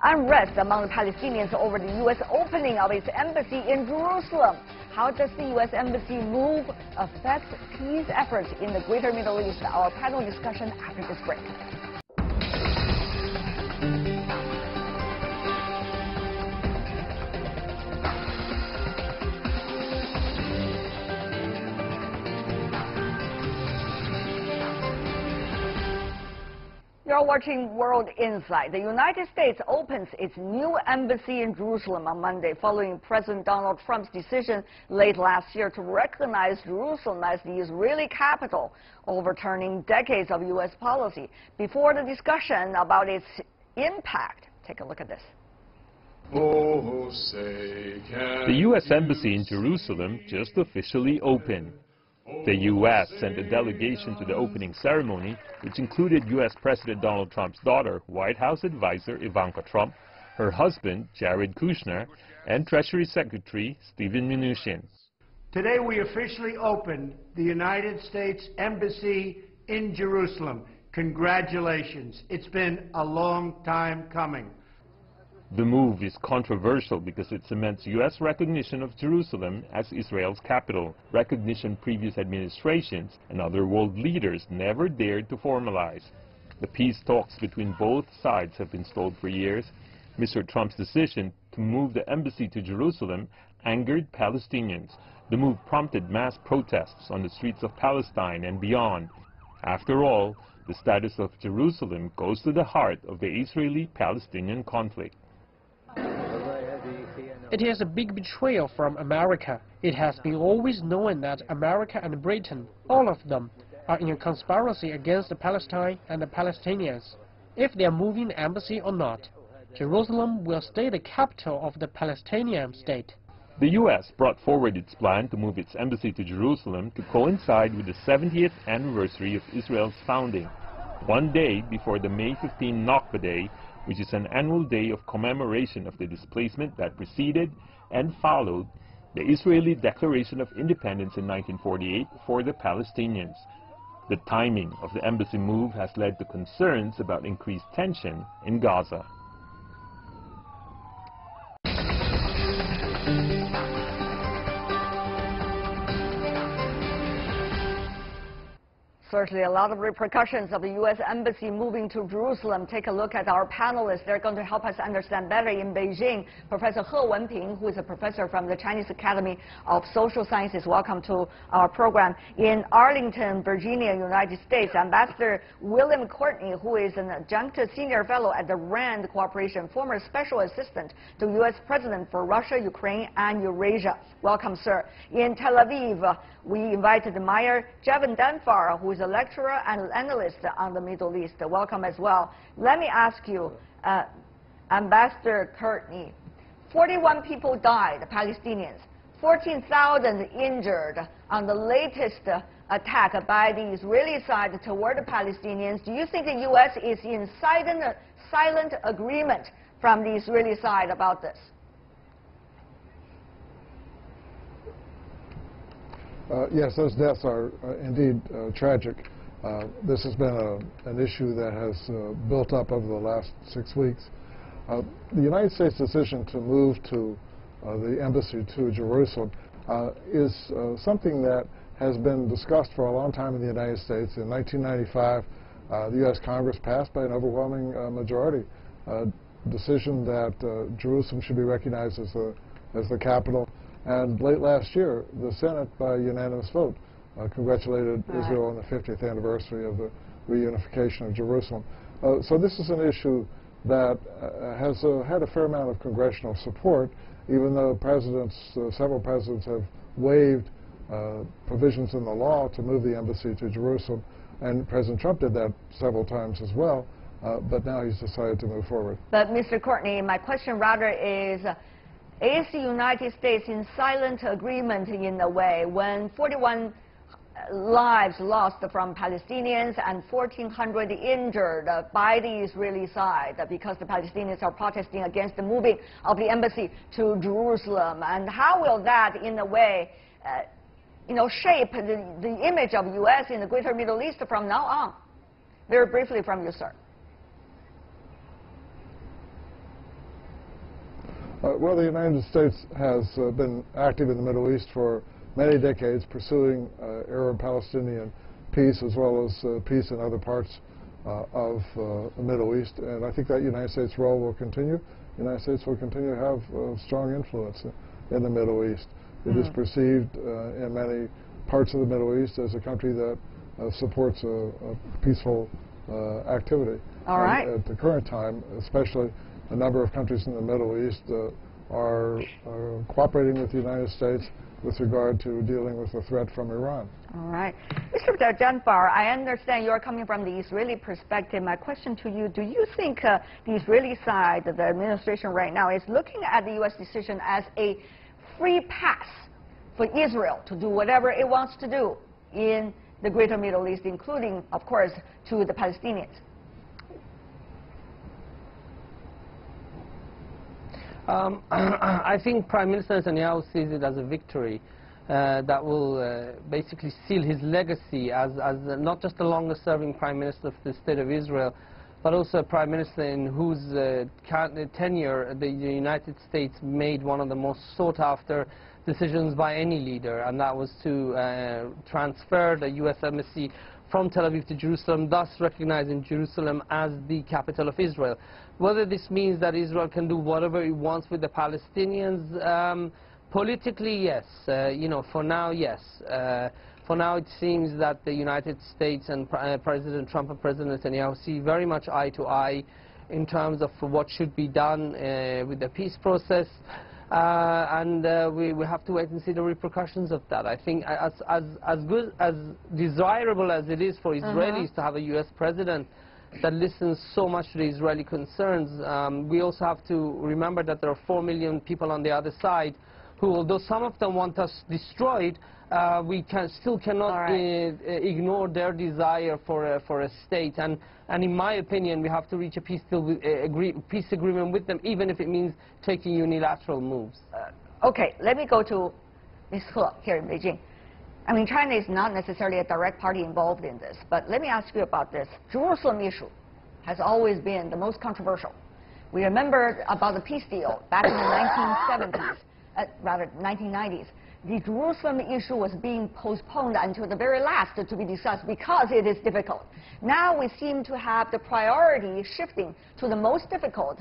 Unrest among the Palestinians over the U.S. opening of its embassy in Jerusalem. How does the U.S. embassy move affect peace efforts in the Greater Middle East? Our panel discussion after this break. You're watching World Insight. The United States opens its new embassy in Jerusalem on Monday, following President Donald Trump's decision late last year to recognize Jerusalem as the Israeli capital, overturning decades of U.S. policy. Before the discussion about its impact, take a look at this. The U.S. Embassy in Jerusalem just officially opened. The U.S. sent a delegation to the opening ceremony, which included U.S. President Donald Trump's daughter, White House advisor Ivanka Trump, her husband, Jared Kushner, and Treasury Secretary Steven Mnuchin. Today we officially opened the United States Embassy in Jerusalem. Congratulations. It's been a long time coming. The move is controversial because it cements U.S. recognition of Jerusalem as Israel's capital, recognition previous administrations and other world leaders never dared to formalize. The peace talks between both sides have been stalled for years. Mr. Trump's decision to move the embassy to Jerusalem angered Palestinians. The move prompted mass protests on the streets of Palestine and beyond. After all, the status of Jerusalem goes to the heart of the Israeli-Palestinian conflict. It is a big betrayal from America. It has been always known that America and Britain, all of them, are in a conspiracy against Palestine and the Palestinians. If they are moving the embassy or not, Jerusalem will stay the capital of the Palestinian state. The U.S. brought forward its plan to move its embassy to Jerusalem to coincide with the 70th anniversary of Israel's founding, one day before the May 15 Nakba Day, which is an annual day of commemoration of the displacement that preceded and followed the Israeli Declaration of Independence in 1948 for the Palestinians. The timing of the embassy move has led to concerns about increased tension in Gaza. Certainly a lot of repercussions of the U.S. Embassy moving to Jerusalem. Take a look at our panelists. They're going to help us understand better. In Beijing, Professor He Wenping, who is a professor from the Chinese Academy of Social Sciences. Welcome to our program. In Arlington, Virginia, United States, Ambassador William Courtney, who is an adjunct senior fellow at the RAND Corporation, former special assistant to U.S. President for Russia, Ukraine, and Eurasia. Welcome, sir. In Tel Aviv, we invited Meyer Jevon Danfar, who is a lecturer and analyst on the Middle East. Welcome as well. Let me ask you, Ambassador Courtney, 41 people died, Palestinians, 14,000 injured on the latest attack by the Israeli side toward the Palestinians. Do you think the U.S. is in silent agreement from the Israeli side about this? Yes, those deaths are indeed tragic. This has been an issue that has built up over the last 6 weeks. The United States decision to move to the embassy to Jerusalem is something that has been discussed for a long time in the United States. In 1995, the U.S. Congress passed by an overwhelming majority a decision that Jerusalem should be recognized as the capital. And late last year, the Senate, by unanimous vote, congratulated Israel on the 50th anniversary of the reunification of Jerusalem. So this is an issue that has had a fair amount of congressional support, even though several presidents have waived provisions in the law to move the embassy to Jerusalem. And President Trump did that several times as well, but now he's decided to move forward. But Mr. Courtney, my question rather is the United States in silent agreement in a way when 41 lives lost from Palestinians and 1,400 injured by the Israeli side because the Palestinians are protesting against the moving of the embassy to Jerusalem? And how will that, in a way, shape the image of U.S. in the Greater Middle East from now on? Very briefly from you, sir. Well, the United States has been active in the Middle East for many decades, pursuing Arab-Palestinian peace as well as peace in other parts of the Middle East. And I think that United States role will continue. The United States will continue to have strong influence in the Middle East. It is perceived in many parts of the Middle East as a country that supports a peaceful activity. All right. At the current time, especially a number of countries in the Middle East are cooperating with the United States with regard to dealing with the threat from Iran. All right. Mr. Janfar, I understand you're coming from the Israeli perspective. My question to you, do you think the Israeli side, the administration right now, is looking at the U.S. decision as a free pass for Israel to do whatever it wants to do in the greater Middle East, including, of course, to the Palestinians? I think Prime Minister Netanyahu sees it as a victory that will basically seal his legacy as not just the longest-serving Prime Minister of the State of Israel, but also a Prime Minister in whose tenure the United States made one of the most sought-after decisions by any leader, and that was to transfer the U.S. Embassy from Tel Aviv to Jerusalem, thus recognizing Jerusalem as the capital of Israel. Whether this means that Israel can do whatever it wants with the Palestinians, politically, yes. You know, for now, yes. For now, it seems that the United States and President Trump and President Netanyahu see very much eye to eye in terms of what should be done with the peace process. And we have to wait and see the repercussions of that. I think as good, as desirable as it is for Israelis to have a U.S. president that listens so much to the Israeli concerns, we also have to remember that there are 4 million people on the other side who, although some of them want us destroyed, we still cannot ignore their desire for a state. And in my opinion, we have to reach a peace agreement with them, even if it means taking unilateral moves. Okay, let me go to Ms. He here in Beijing. I mean, China is not necessarily a direct party involved in this, but let me ask you about this. Jerusalem issue has always been the most controversial. We remember about the peace deal back in the 1970s, rather 1990s. The Jerusalem issue was being postponed until the very last to be discussed because it is difficult. Now we seem to have the priority shifting to the most difficult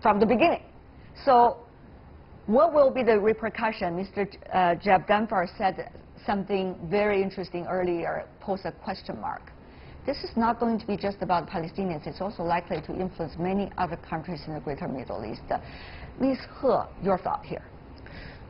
from the beginning. So what will be the repercussion? Mr. Jeb Dunfar said something very interesting earlier, posed a question mark. This is not going to be just about Palestinians. It's also likely to influence many other countries in the greater Middle East. Ms. He, your thought here.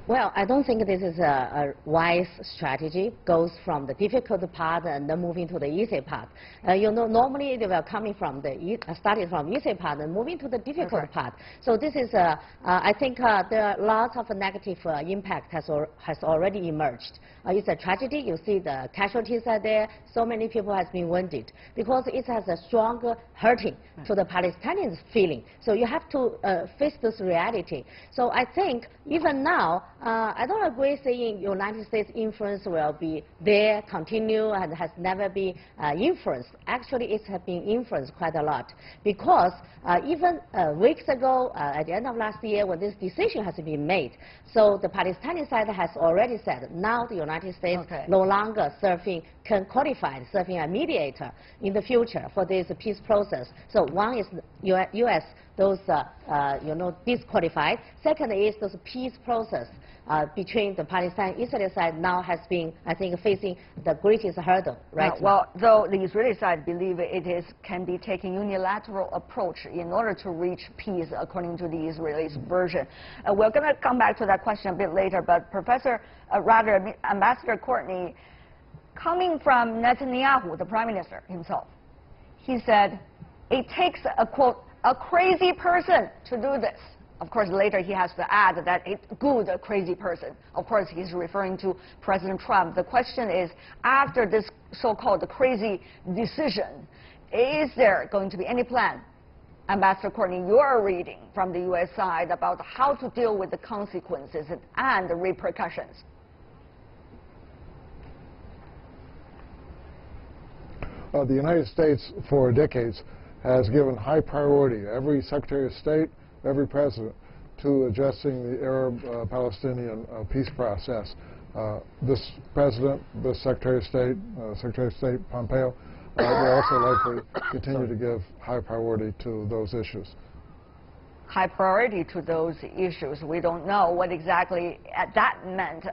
Well, I don't think this is a wise strategy. Goes from the difficult part and then moving to the easy part. You know, normally they were coming from the starting from easy part and moving to the difficult part. So this is, I think, there are lots of negative impact has already emerged. It's a tragedy. You see the casualties are there. So many people has been wounded because it has a strong hurting to the Palestinians' feeling. So you have to face this reality. So I think even now, I don't agree saying United States influence will be there, continue, and has never been influenced. Actually, it has been influenced quite a lot because even weeks ago, at the end of last year, when this decision has been made, so the Palestinian side has already said now the United States no longer can qualify serving a mediator in the future for this peace process. So one is U.S. those disqualified. Second is those peace process between the Palestine and Israeli side now has been, I think, facing the greatest hurdle, right? Well, though the Israeli side believe it can be taking unilateral approach in order to reach peace, according to the Israelis' version. We're going to come back to that question a bit later, but Ambassador Courtney, coming from Netanyahu, the Prime Minister himself, he said, it takes a, quote, a crazy person to do this. Of course, later he has to add that it's good, a crazy person. Of course, he's referring to President Trump. The question is, after this so-called crazy decision, is there going to be any plan, Ambassador Courtney, your reading from the U.S. side about how to deal with the consequences and the repercussions? The United States, for decades, has given high priority, every Secretary of State, every president, to addressing the Arab-Palestinian peace process. This President, this Secretary of State Pompeo, will also likely continue to give high priority to those issues. High priority to those issues. We don't know what exactly that meant.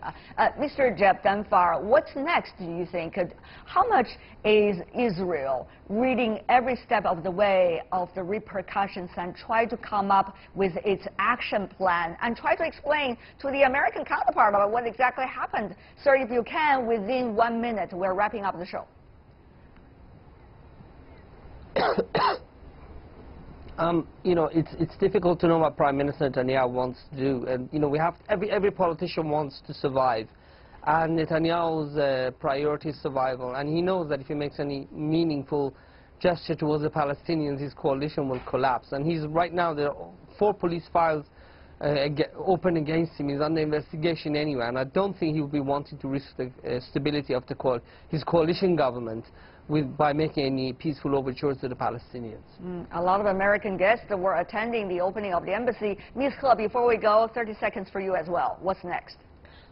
Mr. Jeb Dunfar, what's next, do you think? How much is Israel reading every step of the way of the repercussions and try to come up with its action plan and try to explain to the American counterpart about what exactly happened? Sir, if you can, within 1 minute, we're wrapping up the show. You know, it's difficult to know what Prime Minister Netanyahu wants to do, and you know, we have every politician wants to survive, and Netanyahu's priority is survival, and he knows that if he makes any meaningful gesture towards the Palestinians, his coalition will collapse. And he's right now, there are 4 police files open against him. He's under investigation anyway, and I don't think he will be wanting to risk the stability of his coalition government by making any peaceful overtures to the Palestinians. A lot of American guests were attending the opening of the embassy. Ms. He, before we go, 30 seconds for you as well. What's next?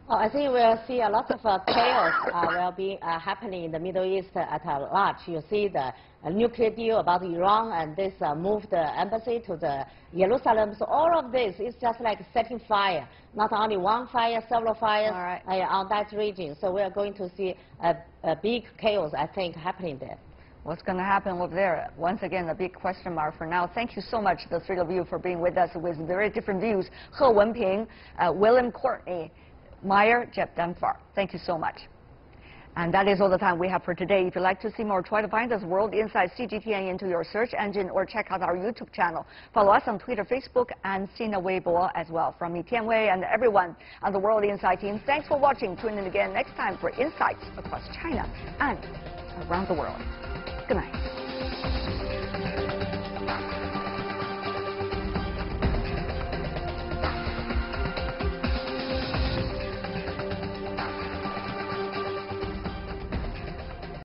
Oh, I think we'll see a lot of chaos will be happening in the Middle East at large. You see the nuclear deal about Iran, and this moved the embassy to the Jerusalem. So all of this is just like setting fire. Not only one fire, several fires on that region. So we are going to see a big chaos, I think, happening there. What's going to happen over there? Once again, a big question mark for now. Thank you so much, the 3 of you, for being with us with very different views. He Wenping, William Courtney, Meyer, Jeb Dunfar. Thank you so much. And that is all the time we have for today. If you'd like to see more, try to find us World Insight CGTN into your search engine or check out our YouTube channel. Follow us on Twitter, Facebook, and Sina Weibo as well. From me, Tian Wei, and everyone on the World Insight team, thanks for watching. Tune in again next time for insights across China and around the world. Good night.